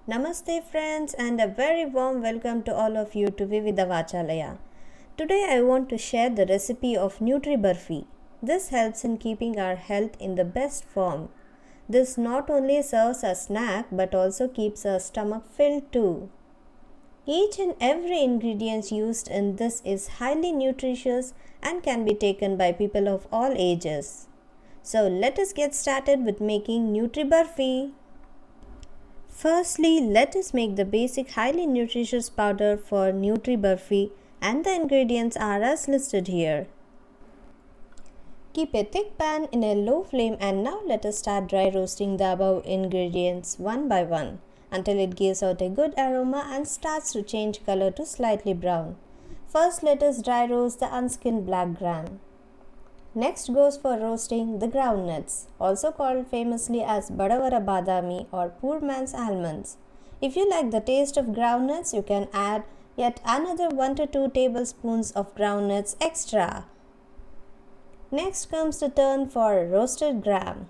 Namaste friends and a very warm welcome to all of you to Vivida Vachalaya. Today I want to share the recipe of NutriBarfi. This helps in keeping our health in the best form. This not only serves as snack but also keeps our stomach filled too. Each and every ingredient used in this is highly nutritious and can be taken by people of all ages. So let us get started with making NutriBarfi. Firstly, let us make the basic highly nutritious powder for NutriBarfi, and the ingredients are as listed here. Keep a thick pan in a low flame and now let us start dry roasting the above ingredients one by one until it gives out a good aroma and starts to change color to slightly brown. First, let us dry roast the unskinned black gram. Next goes for roasting the groundnuts, also called famously as Badavara Badami or poor man's almonds. If you like the taste of groundnuts, you can add yet another 1 to 2 tablespoons of groundnuts extra. Next comes the turn for roasted gram.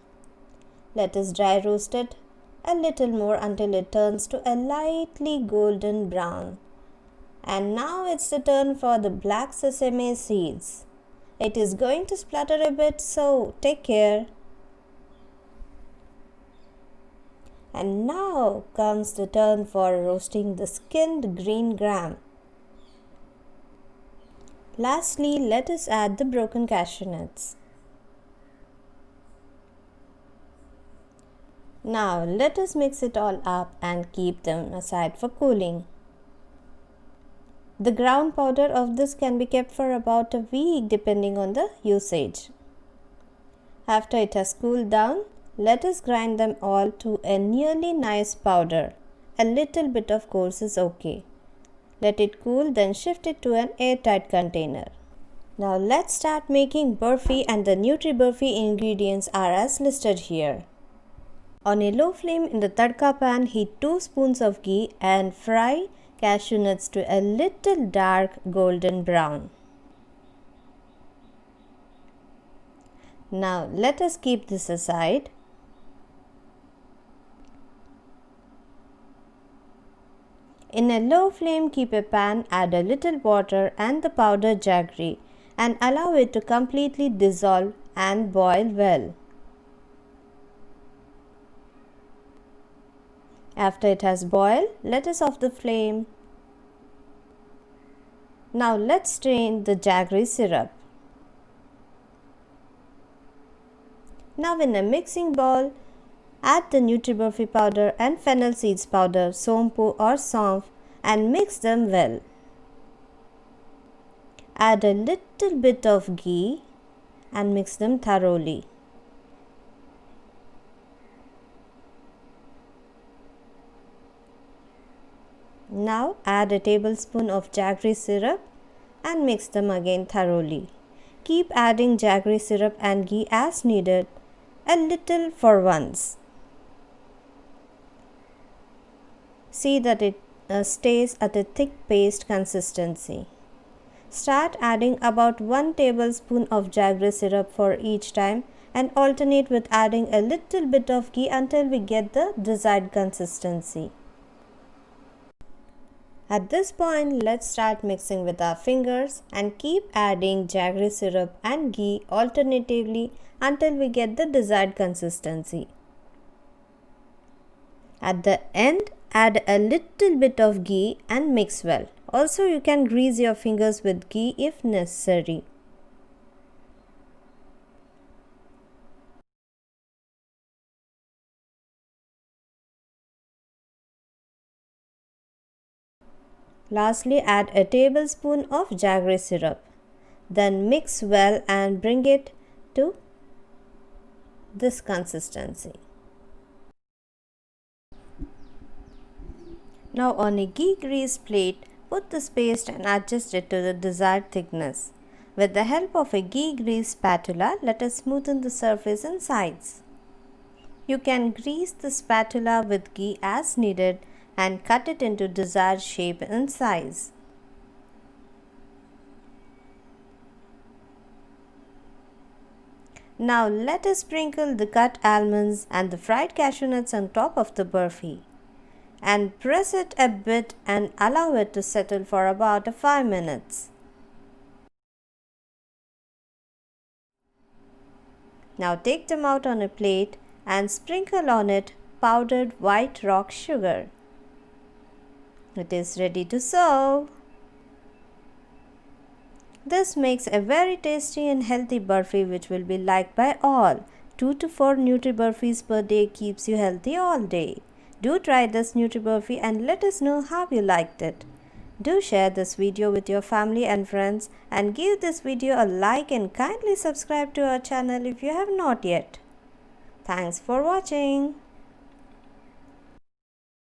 Let us dry roast it a little more until it turns to a lightly golden brown. And now it's the turn for the black sesame seeds. It is going to splutter a bit, so take care. And now comes the turn for roasting the skinned green gram. Lastly, let us add the broken cashew nuts. Now let us mix it all up and keep them aside for cooling. The ground powder of this can be kept for about a week depending on the usage. After it has cooled down, let us grind them all to a nearly nice powder. A little bit of course is okay. Let it cool, then shift it to an airtight container. Now let's start making barfi, and the NutriBarfi ingredients are as listed here. On a low flame in the tadka pan, heat 2 spoons of ghee and fry cashew nuts to a little dark golden brown. Now let us keep this aside. In a low flame, keep a pan, add a little water and the powdered jaggery and allow it to completely dissolve and boil well. After it has boiled, let us off the flame. Now let's strain the jaggery syrup. Now in a mixing bowl, add the NutriBarfi powder and fennel seeds powder, sompu or saunf, and mix them well. Add a little bit of ghee and mix them thoroughly. Now add a tablespoon of jaggery syrup and mix them again thoroughly. Keep adding jaggery syrup and ghee as needed, a little for once. See that it stays at a thick paste consistency. Start adding about 1 tablespoon of jaggery syrup for each time and alternate with adding a little bit of ghee until we get the desired consistency. At this point, let's start mixing with our fingers and keep adding jaggery syrup and ghee alternatively until we get the desired consistency. At the end, add a little bit of ghee and mix well. Also, you can grease your fingers with ghee if necessary. Lastly, add a tablespoon of jaggery syrup. Then mix well and bring it to this consistency. Now on a ghee greased plate, put this paste and adjust it to the desired thickness. With the help of a ghee greased spatula, let us smoothen the surface and sides. You can grease the spatula with ghee as needed and cut it into desired shape and size. Now let us sprinkle the cut almonds and the fried cashew nuts on top of the barfi. and press it a bit and allow it to settle for about 5 minutes. Now take them out on a plate and sprinkle on it powdered white rock sugar. It is ready to serve. This makes a very tasty and healthy barfi which will be liked by all. 2 to 4 NutriBarfis per day keeps you healthy all day. Do try this NutriBarfi and let us know how you liked it. Do share this video with your family and friends and give this video a like and kindly subscribe to our channel if you have not yet. Thanks for watching.